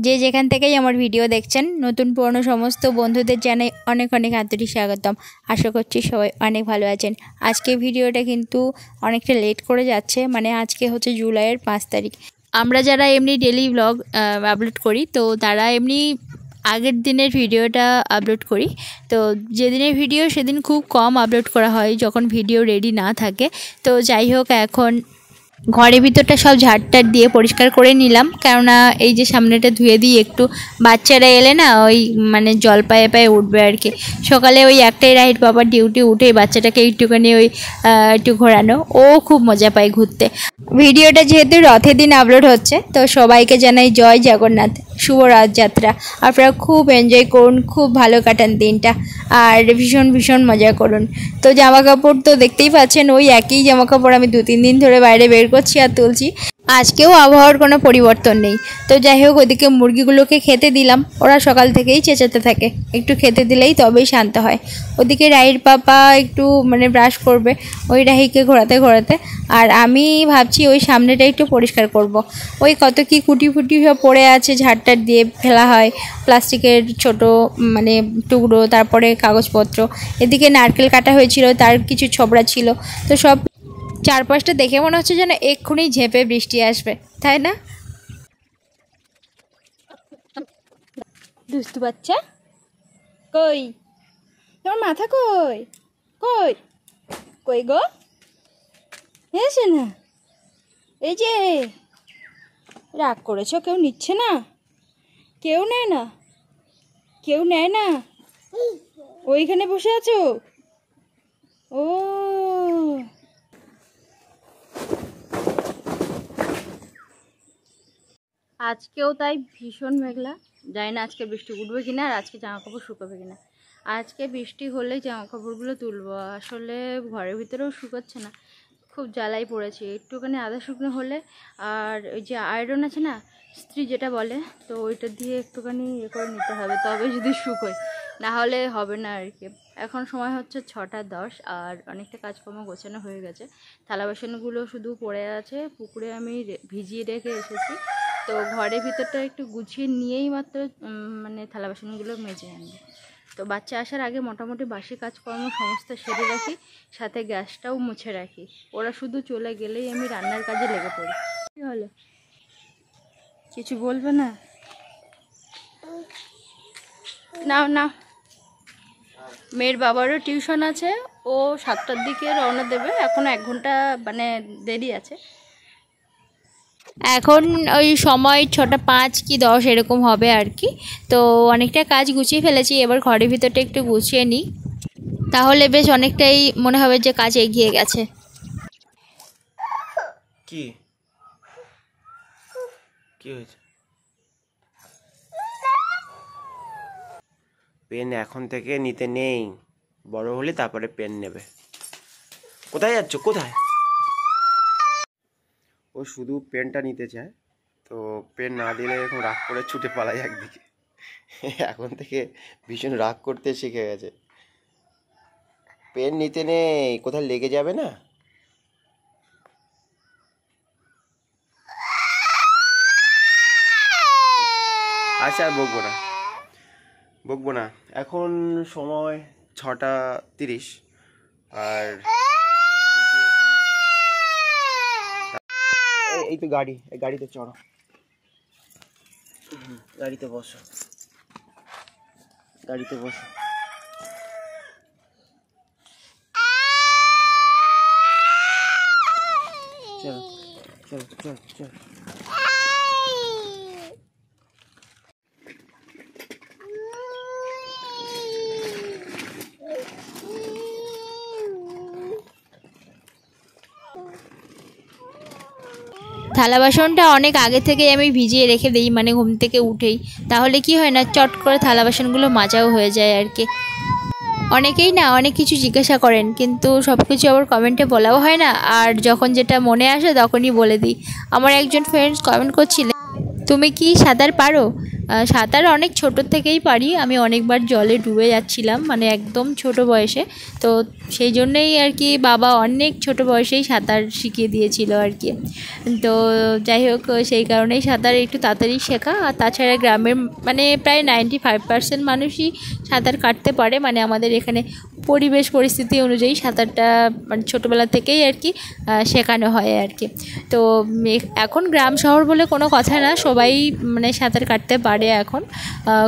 যে যেখান থেকেই আমার ভিডিও দেখছেন, নতুন পুরনো সমস্ত বন্ধুদের জানাই অনেক অনেক আন্তরিক স্বাগতম। আশা করছি সবাই অনেক ভালো আছেন। আজকে ভিডিওটা কিন্তু অনেকটা লেট করে যাচ্ছে, মানে আজকে হচ্ছে জুলাইয়ের 5 তারিখ। আমরা যারা এমনি ডেলি ব্লগ আপলোড করি, তো তারা এমনি আগের দিনের ভিডিওটা আপলোড করি। তো যেদিনের ভিডিও সেদিন খুব কম আপলোড করা হয়, যখন ভিডিও রেডি না থাকে। তো যাই হোক, এখন ঘরের ভিতরটা সব ঝাড়টার দিয়ে পরিষ্কার করে নিলাম, কেননা এই যে সামনেটা ধুয়ে দিই একটু। বাচ্চারা এলে না ওই মানে জল পায়ে পায়ে উঠবে আর কি। সকালে ওই একটাই রাইট বাবার ডিউটি, উঠে বাচ্চাটাকে একটুখানি ওই একটু ঘোরানো, ও খুব মজা পায় ঘুরতে। ভিডিওটা যেহেতু রথের দিন আপলোড হচ্ছে, তো সবাইকে জানাই জয় জগন্নাথ, শুভ রথযাত্রা। আপনারা খুব এনজয় করুন, খুব ভালো কাটান দিনটা, আর ভীষণ ভীষণ মজা করুন। তো জামা কাপড় তো দেখতেই পাচ্ছেন, ওই একই জামা কাপড় আমি 2-3 দিন ধরে বাইরে বের করছি আর তুলছি। আজকেও আবহাওয়ার কোনো পরিবর্তন নেই। তো যাই হোক, ওদিকে মুরগিগুলোকে খেতে দিলাম। ওরা সকাল থেকেই চেঁচাতে থাকে, একটু খেতে দিলেই তবেই শান্ত হয়। ওদিকে রাহির পাপা একটু মানে ব্রাশ করবে, ওই রাহিকে ঘোরাতে ঘোরাতে। আর আমি ভাবছি ওই সামনেটা একটু পরিষ্কার করব। ওই কত কি কুটি ফুটি সব পড়ে আছে, ঝাড়টার দিয়ে ফেলা হয়, প্লাস্টিকের ছোট মানে টুকরো, তারপরে কাগজপত্র। এদিকে নারকেল কাটা হয়েছিল, তার কিছু ছোবড়া ছিল। তো সব চারপাশটা দেখে মনে হচ্ছে যেন এক্ষুনি ঝেঁপে বৃষ্টি আসবে, তাই না? দুষ্টু বাচ্চা কই, তোমার মাথা কই কই কই গো? এসে না, এই যে রাগ করেছো, কেউ নিচ্ছে না, কেউ নেয় না, কেউ নেয় না, ওইখানে বসে আছো? ও আজকেও তাই ভীষণ মেঘলা। জানি না আজকে বৃষ্টি উঠবে কিনা, আর আজকে জামা কাপড় শুকাবে কিনা। আজকে বৃষ্টি হলে জামা কাপড়গুলো তুলবো, আসলে ঘরের ভিতরেও শুকাচ্ছে না, খুব জ্বালাই পড়েছে। একটুখানি আধা শুকনো হলে, আর ওই যে আয়রন আছে না, ইস্ত্রি যেটা বলে, তো ওইটা দিয়ে একটুখানি করে নিতে হবে, তবে যদি শুকোয়, না হলে হবে না আর কি। এখন সময় হচ্ছে 6:10, আর অনেকটা কাজকর্ম গোছানো হয়ে গেছে। থালা বাসনগুলো শুধু পড়ে আছে, পুকুরে আমি ভিজিয়ে রেখে এসেছি। তো ঘরের ভিতরটা একটু গুছিয়ে নিয়েই মাত্র মানে থালা বাসনগুলো মেজে আনবো। তো বাচ্চা আসার আগে মোটামুটি বাসি কাজকর্ম সমস্ত সেরে রাখি, সাথে গ্যাসটাও মুছে রাখি। ওরা শুধু চলে গেলেই আমি রান্নার কাজে লেগে পড়ি। কী হলো, কিছু বলবে না? নাও নাও। মেয়ের বাবারও টিউশন আছে, ও 7টার দিকে রওনা দেবে, এখনও 1 ঘন্টা মানে দেরি আছে। এখন ওই সময় 6:05 কি 10 এরকম হবে আর কি। তো অনেকটা কাজ গুছিয়ে ফেলেছি, এবার ঘরের ভিতরটা একটু গুছিয়ে নিই, তাহলে বেশ অনেকটাই মনে হবে যে কাজ এগিয়ে গেছে। কি কি হয়েছে? পেন এখন থেকে নিতে নেই, বড় হলে তারপরে পেন নেবে। কোথায় যাচ্ছ, কোথায়? ও শুধু পেনটা নিতে চায়, তো পেন না দিলে এরকম রাগ করে ছুটে পালায় একদিকে। এখন থেকে ভীষণ রাগ করতে শিখে গেছে। পেন নিতে নেই, কোথায় লেগে যাবে না। আচ্ছা, আর বকবো না। এখন সময় 6:30, আর এই তো গাড়ি, এই গাড়িতে চড়ো, গাড়িতে বসো, গাড়িতে বসো। চলো চলো চলো চলো। থালা বাসনটা অনেক আগে থেকেই আমি ভিজিয়ে রেখে দিই, মানে ঘুম থেকে উঠেই। তাহলে কি হয় না, চট করে থালা বাসনগুলো মাজাও হয়ে যায় আর কি। অনেকেই না অনেক কিছু জিজ্ঞাসা করেন, কিন্তু সব কিছু আবার কমেন্টে বলাও হয় না, আর যখন যেটা মনে আসে তখনই বলে দিই। আমার একজন ফ্রেন্ডস কমেন্ট করছিলেন, তুমি কি সাঁতার পারো? সাঁতার অনেক ছোট থেকেই পারি, আমি অনেকবার জলে ডুবে যাচ্ছিলাম মানে একদম ছোট বয়সে। তো সেই জন্যেই আর কি বাবা অনেক ছোট বয়সেই সাঁতার শিখিয়ে দিয়েছিল আর কি। তো যাই হোক, সেই কারণেই সাঁতার একটু তাড়াতাড়ি শেখা। আর তাছাড়া গ্রামের মানে প্রায় 95% মানুষই সাঁতার কাটতে পারে, মানে আমাদের এখানে পরিবেশ পরিস্থিতি অনুযায়ী সাঁতারটা মানে ছোটোবেলা থেকেই আর কি শেখানো হয় আর কি। তো এখন গ্রাম শহর বলে কোনো কথা না, সবাই মানে সাঁতার কাটতে পারে এখন।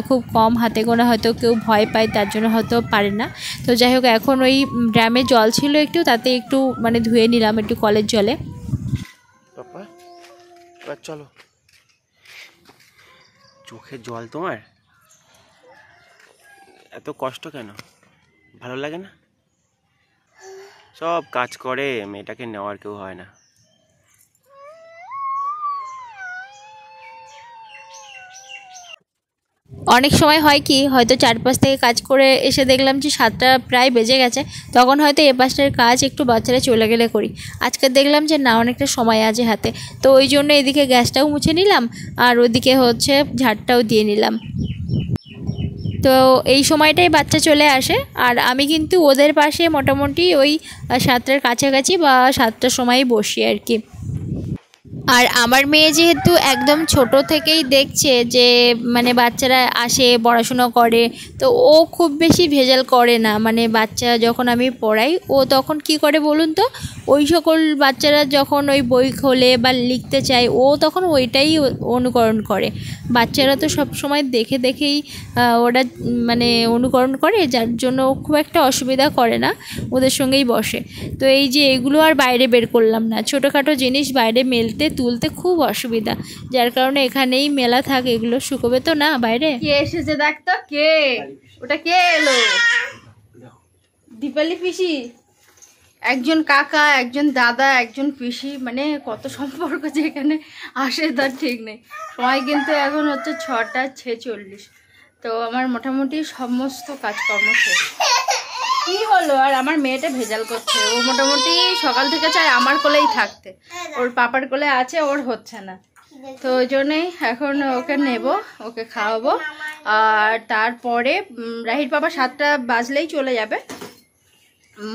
খুব কম হাতে গোনা হয়তো কেউ ভয় পায় তার জন্য হয়তো পারে না। তো যাই হোক, এখন ওই ড্রামে জল ছিল একটু, তাতে একটু মানে ধুয়ে নিলাম একটু কলের জলে। পাপা এবার চলো। চোখে জল তোমার, এত কষ্ট কেন? ভালো লাগে না? সব কাজ করে, মেয়েটাকে নেওয়ার কেউ হয় না। অনেক সময় হয় কি, হয়তো 4-5 থেকে কাজ করে এসে দেখলাম যে 7টা প্রায় বেজে গেছে, তখন হয়তো এ পাশটার কাজ একটু বাচ্চারা চলে গেলে করি। আজকে দেখলাম যে না, অনেকটা সময় আছে হাতে, তো ওই জন্য এদিকে গ্যাসটাও মুছে নিলাম আর ওদিকে হচ্ছে ঝাড়টাও দিয়ে নিলাম। তো এই সময়টাই বাচ্চা চলে আসে, আর আমি কিন্তু ওদের পাশে মোটামুটি ওই 7টার কাছাকাছি বা 7টার সময়ই বসি আর কি। আর আমার মেয়ে যেহেতু একদম ছোট থেকেই দেখছে যে মানে বাচ্চারা আসে পড়াশুনো করে, তো ও খুব বেশি ভেজাল করে না। মানে বাচ্চা যখন আমি পড়াই, ও তখন কি করে বলুন তো, ওই সকল বাচ্চারা যখন ওই বই খোলে বা লিখতে চায়, ও তখন ওইটাই অনুকরণ করে। বাচ্চারা তো সব সময় দেখে দেখেই ওরা মানে অনুকরণ করে, যার জন্য খুব একটা অসুবিধা করে না, ওদের সঙ্গেই বসে। তো এই যে এগুলো আর বাইরে বের করলাম না, ছোটোখাটো জিনিস বাইরে মেলতে তুলতে খুব অসুবিধা, যার কারণে এখানেই মেলা থাকে। এগুলো শুকোবে তো না বাইরে। কে এসেছে দেখ তো, কে ওটা? কে এলো? দীপালি পিসি, একজন কাকা, একজন দাদা, একজন পিসি, মানে কত সম্পর্ক যে এখানে আসে তার ঠিক নেই। সময় কিন্তু এখন হচ্ছে 6টা 46। তো আমার মোটামুটি সমস্ত কাজকর্ম শেষ। কি হলো? আর আমার মেয়েটা ভেজাল করছে, ও মোটামুটি সকাল থেকে চায় আমার কোলেই থাকতে, ওর পাপার কোলে আছে, ওর হচ্ছে না। তো ওই জন্যই এখন ওকে নেব, ওকে খাওয়াবো। আর তারপরে রাহির পাপা 7টা বাজলেই চলে যাবে,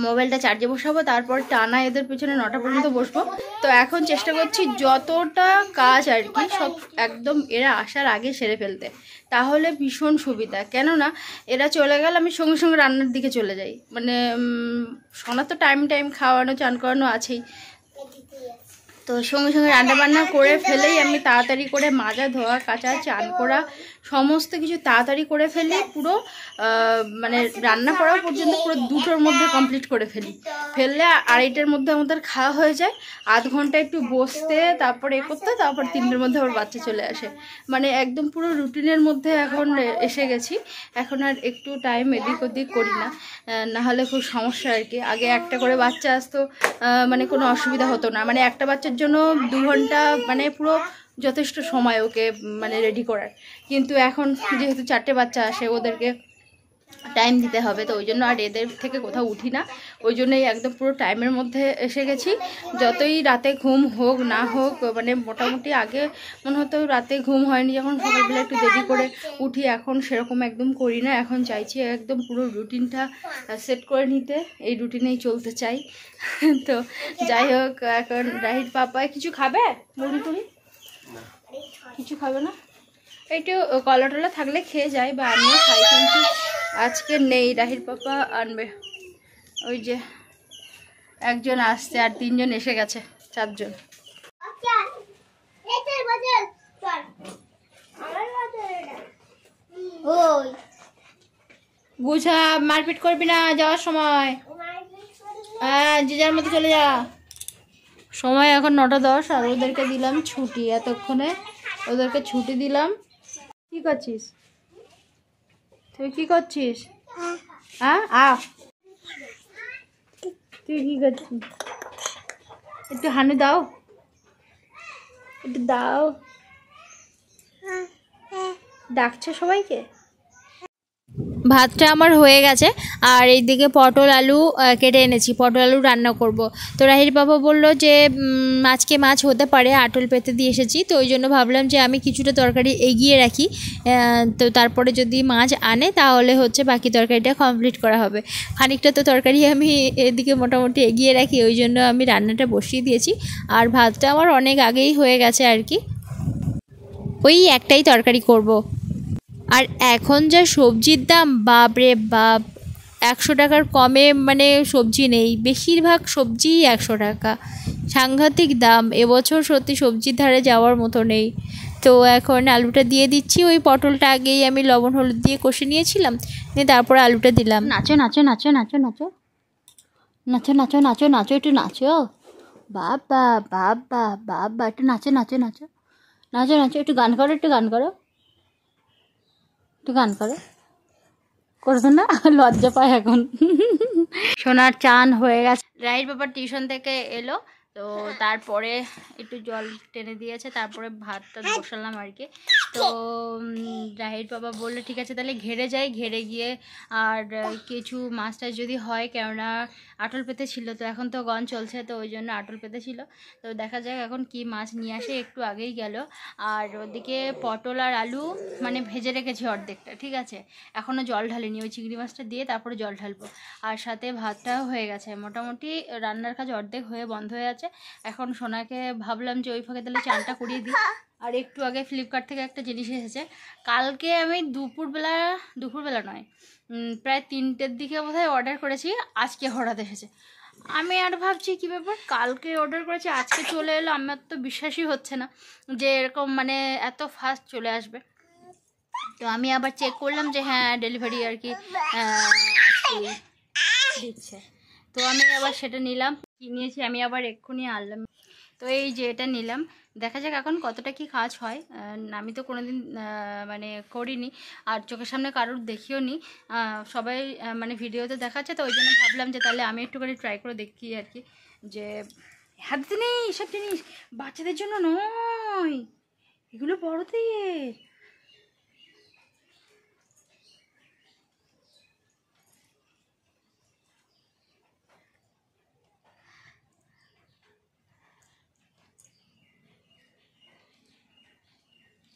মোবাইলটা চার্জে বসাবো, তারপর টানা এদের পিছনে 9টা পর্যন্ত বসবো। তো এখন চেষ্টা করছি যতটা কাজ আর কি সব একদম এরা আসার আগে সেরে ফেলতে, তাহলে ভীষণ সুবিধা। কেননা এরা চলে গেলে আমি সঙ্গে সঙ্গে রান্নার দিকে চলে যাই। মানে সোনা তো টাইম খাওয়ানো চান করানো আছেই, তো সঙ্গে সঙ্গে রান্না বান্না করে ফেলেই আমি তাড়াতাড়ি করে মাজা ধোয়া কাচা চান করা সমস্ত কিছু তাড়াতাড়ি করে ফেলি, পুরো মানে রান্না করা পর্যন্ত পুরো 2টোর মধ্যে কমপ্লিট করে ফেললে 2:30টার মধ্যে আমাদের খাওয়া হয়ে যায়। আধ ঘন্টা একটু বসতে, তারপরে করতে, তারপর 3টের মধ্যে আবার বাচ্চা চলে আসে। মানে একদম পুরো রুটিনের মধ্যে এখন এসে গেছি। এখন আর একটু টাইম এদিক ওদিক করি না, নাহলে খুব সমস্যা আর কি। আগে একটা করে বাচ্চা আসতো, মানে কোনো অসুবিধা হতো না, মানে একটা বাচ্চার জন্য 2 ঘন্টা মানে পুরো যথেষ্ট সময় ওকে মানে রেডি করার। কিন্তু এখন যেহেতু 4টে বাচ্চা আসে, ওদেরকে টাইম দিতে হবে, তো ওই জন্য আর এদের থেকে কোথাও উঠি না। ওই জন্যই একদম পুরো টাইমের মধ্যে এসে গেছি। যতই রাতে ঘুম হোক না হোক, মানে মোটামুটি আগে মনে হতো রাতে ঘুম হয়নি যখন সকালবেলা একটু দেরি করে উঠি, এখন সেরকম একদম করি না। এখন চাইছি একদম পুরো রুটিনটা সেট করে নিতে, এই রুটিনেই চলতে চাই। তো যাই হোক, এখন রাহির পাপায় কিছু খাবে, মুড়ি টুড়ি কিছু খাবে না, একটু কলা টলা থাকলে খেয়ে যায়, বা আমিও খাই, কিন্তু আজকে নেই। রাহির পাপা আনবে, ওই যে একজন আসছে আর 3জন এসে গেছে, 4জন। গুছা, মারপিট করবি না যাওয়ার সময়, হ্যাঁ যে যার মতো চলে যা। সময় এখন 9টা 10, আর ওদেরকে দিলাম ছুটি, এতক্ষণে ওদেরকে ছুটি দিলাম। কি করছিস তুই? কি করছিস? হ্যাঁ তুই কি করছিস? একটু হানু দাও, একটু দাও। ডাকছে সবাইকে। ভাতটা আমার হয়ে গেছে আর এইদিকে পটল আলু কেটে এনেছি, পটল আলু রান্না করব। তো রাহির বাবা বলল যে আজকে মাছ হতে পারে, আটল পেতে দিয়ে এসেছি, তো ওই জন্য ভাবলাম যে আমি কিছুটা তরকারি এগিয়ে রাখি, তো তারপরে যদি মাছ আনে তাহলে হচ্ছে বাকি তরকারিটা কমপ্লিট করা হবে। খানিকটা তো তরকারি আমি এদিকে মোটামুটি এগিয়ে রাখি, ওই জন্য আমি রান্নাটা বসিয়ে দিয়েছি। আর ভাতটা আমার অনেক আগেই হয়ে গেছে আর কি, ওই একটাই তরকারি করব। আর এখন যা সবজির দাম, বাপ রে বাপ, 100 টাকার কমে মানে সবজি নেই, বেশিরভাগ সবজিই 100 টাকা, সাংঘাতিক দাম। এবছর সত্যি সবজির ধারে যাওয়ার মতো নেই। তো এখন আলুটা দিয়ে দিচ্ছি, ওই পটলটা আগেই আমি লবণ হলুদ দিয়ে কষে নিয়েছিলাম, দিয়ে তারপরে আলুটা দিলাম। নাচো নাচো নাচো নাচো নাচো নাচো নাচো নাচো নাচো একটু নাচো, বাবা বাবা বাবা, একটু নাচো নাচো নাচো নাচো নাচো, একটু গান করো, একটু গান করো, একটু গান করো, করবে না? লজ্জা পায় এখন। সোনার চান হয়ে গেছে। রাহির বাবা টিউশন থেকে এলো, তো তারপরে একটু জল টেনে দিয়েছে, তারপরে ভাতটা বসালাম আর কি। তো রাহির বাবা বললো ঠিক আছে তাহলে ঘেরে যাই, ঘেরে গিয়ে আর কিছু মাছ টাছ যদি হয়, কেননা আটল পেতে ছিল, তো এখন তো গন চলছে, তো ওই জন্য আটল পেতে ছিল। তো দেখা যাক এখন কি মাছ নিয়ে আসে, একটু আগেই গেল। আর ওদিকে পটল আর আলু মানে ভেজে রেখেছি অর্ধেকটা, ঠিক আছে, এখনও জল ঢালিনি, ওই চিংড়ি মাছটা দিয়ে তারপরে জল ঢালবো। আর সাথে ভাতটাও হয়ে গেছে, মোটামুটি রান্নার কাজ অর্ধেক হয়ে বন্ধ হয়ে আছে। এখন সোনাকে ভাবলাম যে ওই ফাঁকে তাহলে চানটা করিয়ে দিই। আর একটু আগে ফ্লিপকার্ট থেকে একটা জিনিস এসেছে, কালকে আমি দুপুরবেলা নয়, প্রায় 3টের দিকে বোধহয় অর্ডার করেছি, আজকে হঠাৎ এসেছে। আমি আর ভাবছি কী ব্যাপার, কালকে অর্ডার করেছি আজকে চলে এলো, আমার তো বিশ্বাসই হচ্ছে না যে এরকম মানে এত ফাস্ট চলে আসবে। তো আমি আবার চেক করলাম যে হ্যাঁ ডেলিভারি আর কি দিচ্ছে, তো আমি আবার সেটা নিলাম। কি নিয়েছি আমি আবার এক্ষুনি আনলাম, তো এই যে এটা নিলাম, দেখা যাক এখন কতটা কি কাজ হয়। আমি তো কোনোদিন মানে করিনি, আর চোখের সামনে কারোর দেখিও নি, সবাই মানে ভিডিওতে দেখাচ্ছে, তো ওই জন্য ভাবলাম যে তাহলে আমি একটুখানি ট্রাই করে দেখি আর কি, যে হাতে নেই এসব জিনিস, বাচ্চাদের জন্য নয়, এগুলো বড়দের।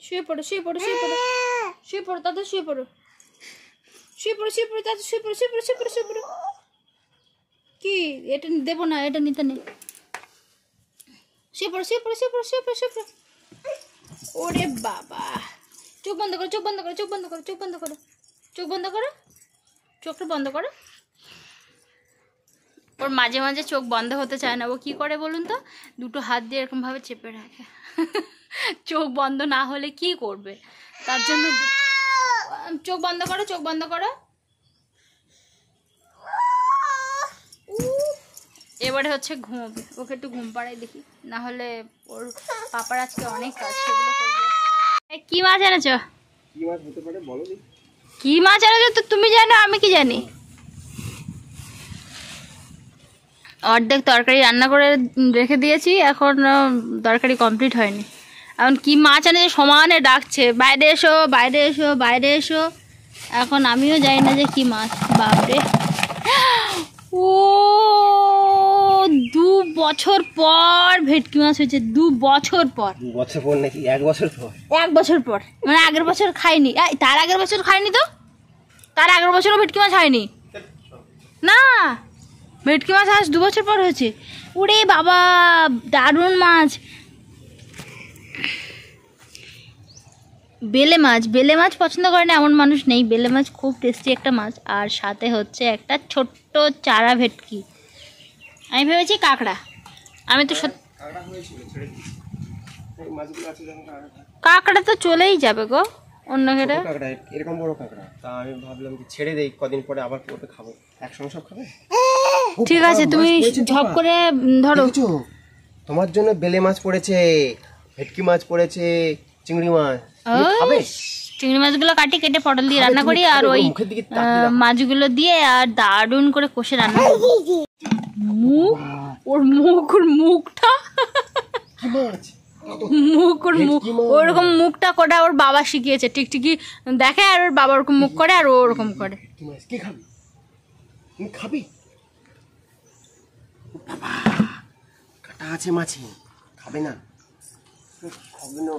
শুয়ে পড়ো শুয়ে পড়ো শুয়ে পড়ো শুয়ে পড়ো দাদা, শুয়ে পড়ো শুয়ে পড়ো শুয়ে পড়ো দাদা, শুয়ে পড়ো শুয়ে পড়ো শুয়ে পড়ো শুয়ে পড়ো। কি এটা দেবো না, এটা নিতে নেই, শুয়ে পড়ো শুয়ে পড়ো শুয়ে পড়ো শুয়ে পড়ো শুয়ে পড়ো। ওরে বাবা, চোখ বন্ধ করো চোখ বন্ধ করো চোখ বন্ধ করো চোখ বন্ধ করো চোখ বন্ধ করো, চোখটা বন্ধ করো। ওর মাঝে মাঝে চোখ বন্ধ হতে চায় না, ও কি করে বলুন তো, দুটো হাত দিয়ে এরকমভাবে চেপে রাখে। চোখ বন্ধ না হলে কি করবে, তার জন্য চোখ বন্ধ করো চোখ বন্ধ করো। এবারে হচ্ছে ঘুমোবে, ওকে একটু ঘুম পাড়াই দেখি, না হলে ওর পাপার আজকে অনেক কাজ, সেগুলো করবে। কি মাছ এনেছো? কি মাছ হতে পারে বলো দেখি। কি মাছ এনেছো তো তুমি জানো, আমি কি জানি। অর্ধেক তরকারি রান্না করে রেখে দিয়েছি, এখন তরকারি কমপ্লিট হয়নি। এখন কি মাছ এনেছে সমানে ডাকছে, বাইরে এসো বাইরে এসো বাইরে এসো। এখন আমিও জানি না যে কি মাছ, বাপরে। ও 2 বছর পর ভেটকি মাছ হয়েছে, 2 বছর পর। 2 বছর পর নাকি 1 বছর পর? 1 বছর পর, মানে আগের বছর খাইনি, তার আগের বছর খাইনি, তো তার আগের বছরও ভেটকি মাছ হয়নি না, ভেটকি মাছ আজ 2 বছর পর হয়েছে। ওরে বাবা, দারুণ মাছ। বেলে মাছ, বেলে মাছ পছন্দ করে না এমন মানুষ নেই, বেলে মাছ খুব টেস্টি একটা মাছ। আর সাথে হচ্ছে একটা ছোট্ট চারা ভেটকি। আমি ভেবেছি কাঁকড়া, আমি তো কাঁকড়া তো চলেই যাবে গো অন্য ঘরে, কাঁকড়া এরকম বড় কাঁকড়া, তা আমি ভাবলাম যে ছেড়ে দেই, কদিন পরে আবার ওটা খাবো, একসঙ্গে সব খাবে। ঠিক আছে তুমি ঝপ করে ধরো। তোমার জন্য বেলে মাছ পড়েছে, ভেটকি মাছ পড়েছে, চিংড়ি মাছ খাবে। চিংড়ি মাছগুলো কাটি কেটে পটল দিয়ে রান্না করি, আর ওই মাছগুলো দিয়ে আর দারুণ করে কষে রান্না করি। মুখ, ওর মুখ, ওর মুখটা ওরকম মুখটা করে ওর বাবা শিখিয়েছে, টিকটিকি দেখে আর ওর বাবা ওরকম মুখ করে আর ও ওরকম করে। কি খাবি? খাবি? বাবা কাটা আছে মাছে, খাবে না? খাবে না?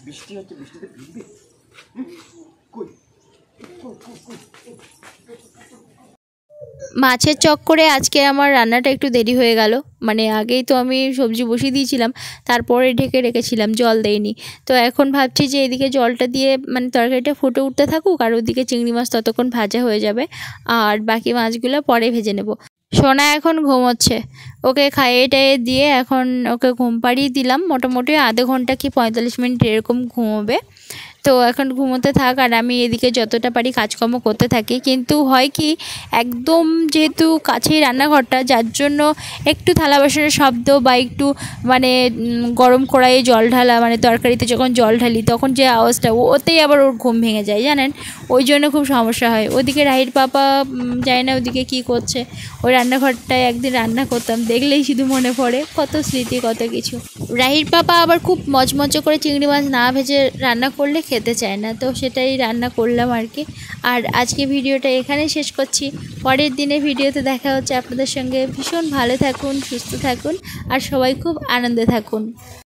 বৃষ্টি হচ্ছে, বৃষ্টিতে ভিজবে। মাছের চক্করে আজকে আমার রান্নাটা একটু দেরি হয়ে গেল। মানে আগেই তো আমি সবজি বসিয়ে দিয়েছিলাম, তারপরে ঢেকে রেখেছিলাম, জল দেইনি। তো এখন ভাবছি যে এদিকে জলটা দিয়ে মানে তরকারিটা ফুটে উঠতে থাকুক, আর ওদিকে চিংড়ি মাছ ততক্ষণ ভাজা হয়ে যাবে, আর বাকি মাছগুলো পরে ভেজে নেব। সোনা এখন ঘুমোচ্ছে, ওকে খাইয়ে টাইয়ে দিয়ে এখন ওকে ঘুম পাড়িয়ে দিলাম। মোটামুটি আধা ঘন্টা কি 45 মিনিট এরকম ঘুমোবে। তো এখন ঘুমোতে থাক, আর আমি এদিকে যতটা পারি কাজকর্ম করতে থাকি। কিন্তু হয় কি, একদম যেহেতু কাছেই রান্নাঘরটা, যার জন্য একটু থালা বাসনের শব্দ বা একটু মানে গরম কড়াইয়ে জল ঢালা, মানে তরকারিতে যখন জল ঢালি তখন যে আওয়াজটা, ওতেই আবার ওর ঘুম ভেঙে যায় জানেন। ওই জন্য খুব সমস্যা হয়। ওদিকে রাহির পাপা যায় না ওদিকে কি করছে। ওই রান্নাঘরটায় একদিন রান্না করতাম, দেখলেই শুধু মনে পড়ে কত স্মৃতি, কত কিছু। রাহির পাপা আবার খুব মজমজ করে চিংড়ি মাছ না ভেজে রান্না করলে খেতে চায় না, তো সেটাই রান্না করলাম আর কি। আর আজকে ভিডিওটা এখানেই শেষ করছি। পরের দিনে ভিডিওতে দেখা হচ্ছে আপনাদের সঙ্গে। ভীষণ ভালো থাকুন, সুস্থ থাকুন, আর সবাই খুব আনন্দে থাকুন।